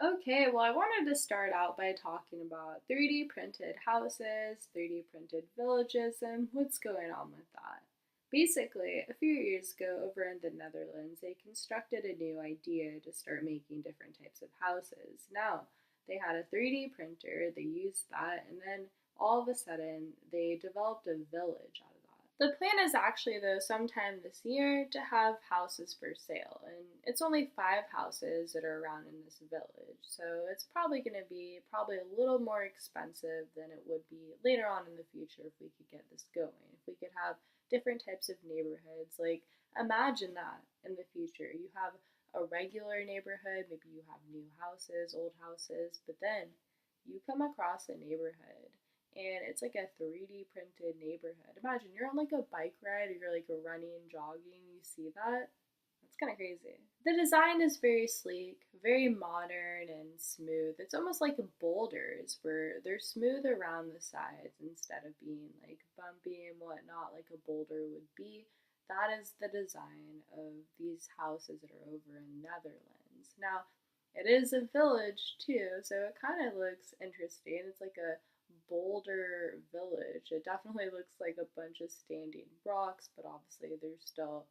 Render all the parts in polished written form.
Okay, well, I wanted to start out by talking about 3D printed houses, 3D printed villages, and what's going on with that. Basically, a few years ago over in the Netherlands, they constructed a new idea to start making different types of houses. Now, they had a 3D printer, they used that, and then all of a sudden, they developed a village out of that. The plan is actually, though, sometime this year to have houses for sale, and it's only 5 houses that are around in this village, so it's probably going to be probably a little more expensive than it would be later on in the future if we could get this going. If we could have different types of neighborhoods, like imagine that in the future. You have a regular neighborhood, maybe you have new houses, old houses, but then you come across a neighborhood and it's like a 3D printed neighborhood. Imagine you're on like a bike ride or you're like running, jogging, you see that? That's kind of crazy. The design is very sleek, very modern and smooth. It's almost like boulders where they're smooth around the sides instead of being like bumpy and whatnot like a boulder would be. That is the design of these houses that are over in Netherlands. Now, it is a village too, so it kind of looks interesting. It's like a boulder village. It definitely looks like a bunch of standing rocks, but obviously there's still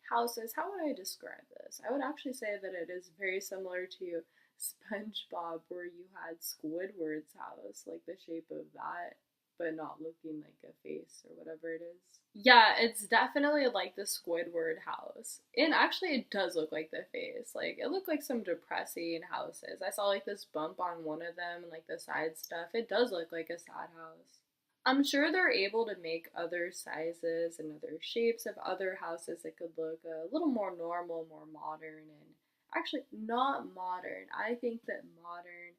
houses. How would I describe this? I would actually say that it is very similar to SpongeBob, where you had Squidward's house, like the shape of that, but not looking like a face or whatever it is. Yeah, it's definitely like the Squidward house. And actually, it does look like the face. Like, it looked like some depressing houses. I saw like this bump on one of them and like the side stuff. It does look like a sad house. I'm sure they're able to make other sizes and other shapes of other houses that could look a little more normal, more modern, and actually not modern. I think that modern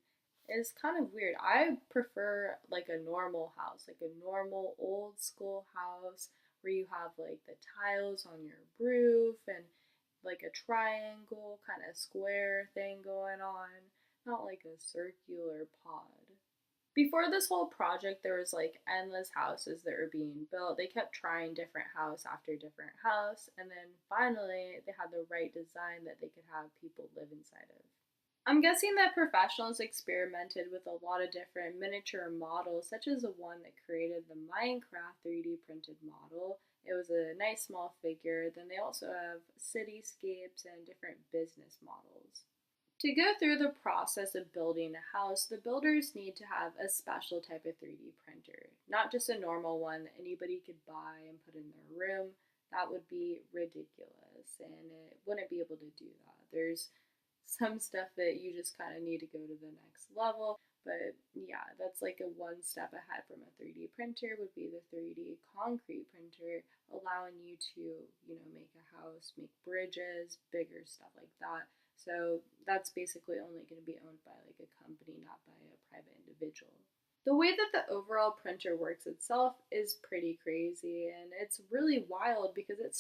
is kind of weird. I prefer like a normal house, like a normal old school house where you have like the tiles on your roof and like a triangle kind of square thing going on, not like a circular pod. Before this whole project, there was like endless houses that were being built. They kept trying different house after different house, and then finally they had the right design that they could have people live inside of. I'm guessing that professionals experimented with a lot of different miniature models, such as the one that created the Minecraft 3D printed model. It was a nice small figure. Then they also have cityscapes and different business models. To go through the process of building a house, the builders need to have a special type of 3D printer, not just a normal one that anybody could buy and put in their room. That would be ridiculous and it wouldn't be able to do that. There's some stuff that you just kind of need to go to the next level. But yeah, that's like a one step ahead from a 3D printer would be the 3D concrete printer, allowing you to, make a house, make bridges, bigger stuff like that. So that's basically only going to be owned by like a company, not by a private individual. The way that the overall printer works itself is pretty crazy and it's really wild because it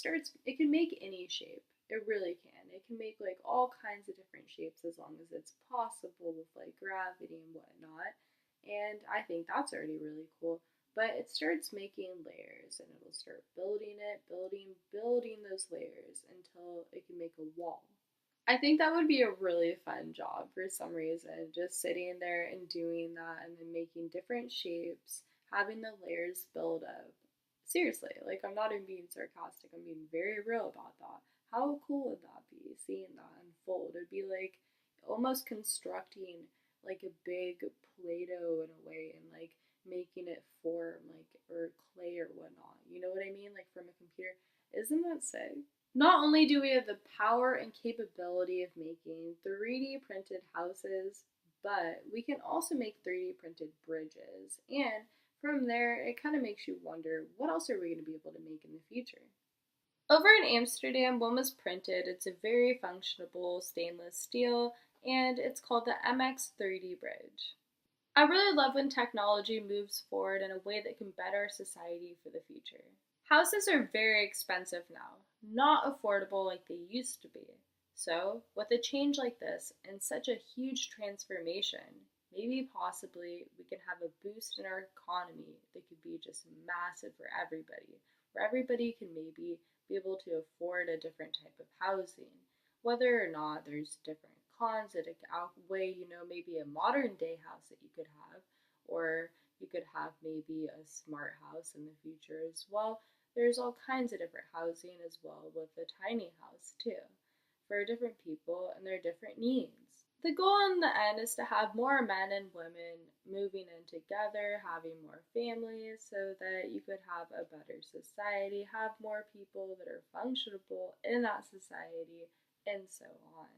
can make any shape. It really can. It can make like all kinds of different shapes as long as it's possible with like gravity and whatnot. And I think that's already really cool. But it starts making layers and it'll start building it, building those layers until it can make a wall. I think that would be a really fun job for some reason, just sitting there and doing that and then making different shapes, having the layers build up. Seriously, like I'm not even being sarcastic, I'm being very real about that. How cool would that be, seeing that unfold? It'd be like almost constructing like a big Play Doh in a way and like making it form, like, or clay or whatnot. You know what I mean? Like from a computer. Isn't that sick? Not only do we have the power and capability of making 3D printed houses, but we can also make 3D printed bridges. And from there, it kind of makes you wonder what else are we going to be able to make in the future? Over in Amsterdam, one was printed. It's a very functional stainless steel, and it's called the MX30 bridge. I really love when technology moves forward in a way that can better society for the future. Houses are very expensive now, not affordable like they used to be. So, with a change like this and such a huge transformation, maybe possibly we can have a boost in our economy that could be just massive for everybody, where everybody can maybe be able to afford a different type of housing, whether or not there's different cons that it could outweigh, maybe a modern day house that you could have, or you could have maybe a smart house in the future as well. There's all kinds of different housing as well with a tiny house too for different people and their different needs. The goal in the end is to have more men and women moving in together, having more families so that you could have a better society, have more people that are functionable in that society, and so on.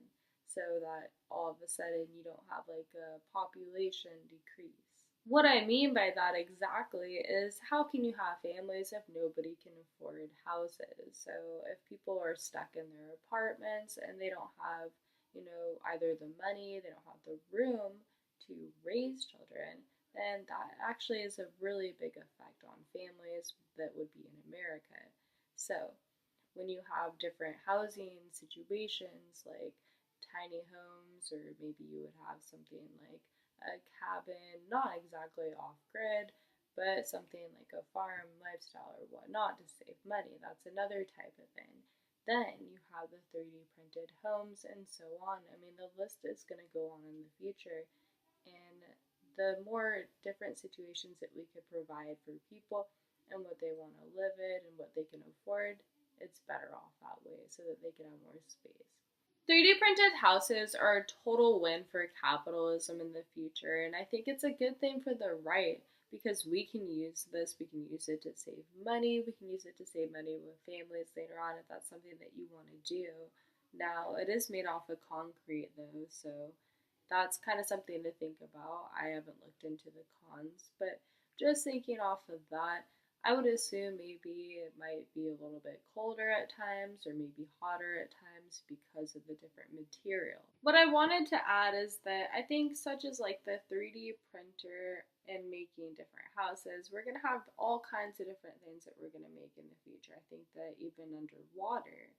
So that all of a sudden you don't have like a population decrease. What I mean by that exactly is how can you have families if nobody can afford houses? So if people are stuck in their apartments and they don't have, either the money, they don't have the room to raise children, then that actually is a really big effect on families that would be in America. So when you have different housing situations like tiny homes, or maybe you would have something like a cabin, not exactly off grid, but something like a farm lifestyle or whatnot to save money. That's another type of thing. Then you have the 3D printed homes and so on. I mean, the list is going to go on in the future. And the more different situations that we could provide for people and what they want to live in and what they can afford, it's better off that way so that they can have more space. 3D printed houses are a total win for capitalism in the future, and I think it's a good thing for the right because we can use this, we can use it to save money, we can use it to save money with families later on if that's something that you want to do. Now, it is made off of concrete though, so that's kind of something to think about. I haven't looked into the cons, but just thinking off of that, I would assume maybe it might be a little bit colder at times or maybe hotter at times because of the different material. What I wanted to add is that I think such as like the 3D printer and making different houses, we're going to have all kinds of different things that we're going to make in the future. I think that even underwater,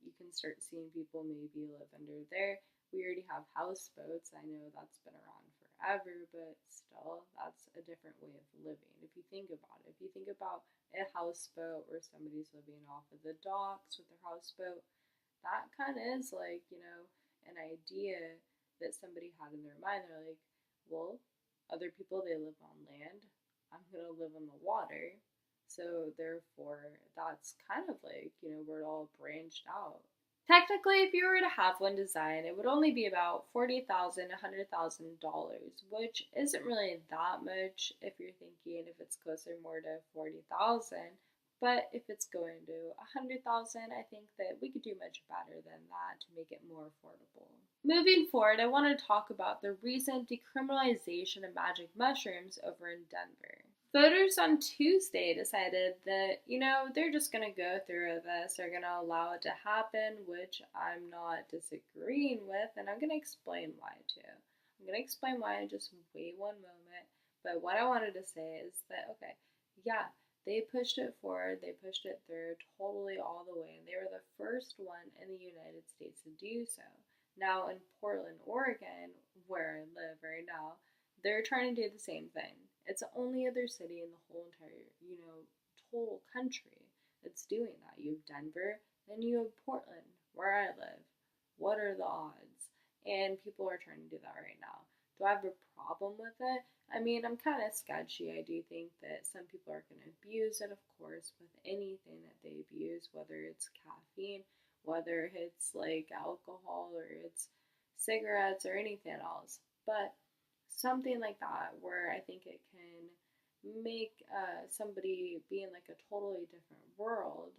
you can start seeing people maybe live under there. We already have houseboats. I know that's been around forever, but still, that's a different way of living. If you think about it, if you think about a houseboat where somebody's living off of the docks with their houseboat, that kind of is like, an idea that somebody had in their mind. They're like, well, other people, they live on land. I'm going to live on the water. So therefore, that's kind of like, we're all branched out. Technically, if you were to have one design, it would only be about $40,000, $100,000, which isn't really that much if you're thinking if it's closer more to 40,000. But if it's going to 100,000, I think that we could do much better than that to make it more affordable. Moving forward, I want to talk about the recent decriminalization of magic mushrooms over in Denver. Voters on Tuesday decided that, they're just going to go through this. They're going to allow it to happen, which I'm not disagreeing with, and I'm going to explain why too. I'm going to explain why in just wait one moment. But what I wanted to say is that, okay, yeah, they pushed it forward, they pushed it through totally all the way, and they were the first one in the United States to do so. Now in Portland, Oregon, where I live right now, they're trying to do the same thing. It's the only other city in the whole entire, total country that's doing that. You have Denver, then you have Portland, where I live. What are the odds? And people are trying to do that right now. Do I have a problem with it? I mean, I'm kind of sketchy. I do think that some people are going to abuse it, of course, with anything that they abuse, whether it's caffeine, whether it's like alcohol, or it's cigarettes, or anything else. But something like that where I think it can make somebody be in like a totally different world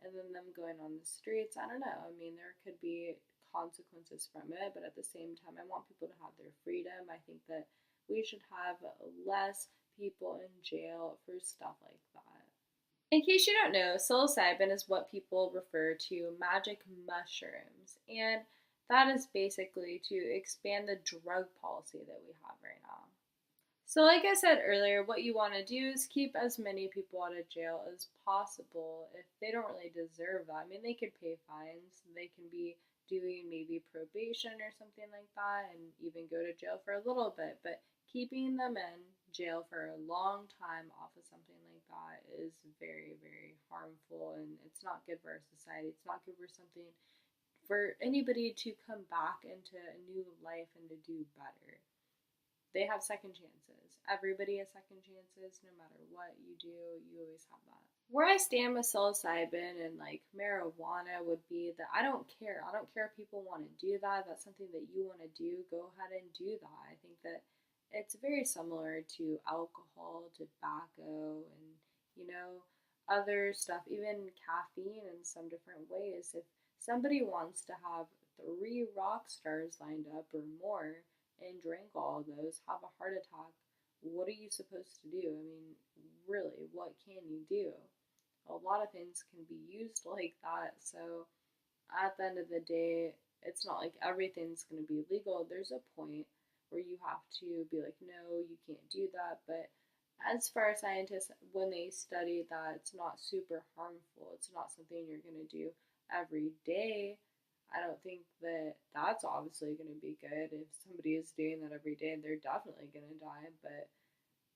and then them going on the streets. I don't know. I mean, there could be consequences from it, but at the same time, I want people to have their freedom. I think that we should have less people in jail for stuff like that. In case you don't know, psilocybin is what people refer to magic mushrooms, and that is basically to expand the drug policy that we have right now. So, like I said earlier, what you want to do is keep as many people out of jail as possible if they don't really deserve that. I mean, they could pay fines, they can be doing maybe probation or something like that, and even go to jail for a little bit, but keeping them in jail for a long time off of something like that is very, very harmful, and it's not good for our society. It's not good for something for anybody to come back into a new life and to do better. They have second chances. Everybody has second chances. No matter what you do, you always have that. Where I stand with psilocybin and like marijuana would be that I don't care. I don't care if people want to do that. That's something that you want to do. Go ahead and do that. I think that it's very similar to alcohol, tobacco, and other stuff, even caffeine in some different ways. If somebody wants to have three rock stars lined up or more and drink all of those, have a heart attack, what are you supposed to do? I mean, really, what can you do? A lot of things can be used like that. So at the end of the day, it's not like everything's going to be legal. There's a point where you have to be like, no, you can't do that. But as far as scientists, when they study that it's not super harmful, it's not something you're going to do every day. I don't think that that's obviously going to be good. If somebody is doing that every day, they're definitely going to die. But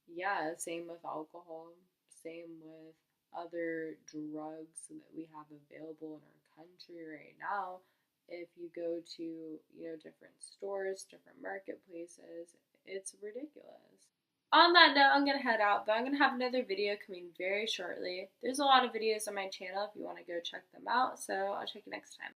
yeah, same with alcohol, same with other drugs that we have available in our country right now. If you go to, different stores, different marketplaces, it's ridiculous. On that note, I'm going to head out, but I'm going to have another video coming very shortly. There's a lot of videos on my channel if you want to go check them out, so I'll check you next time.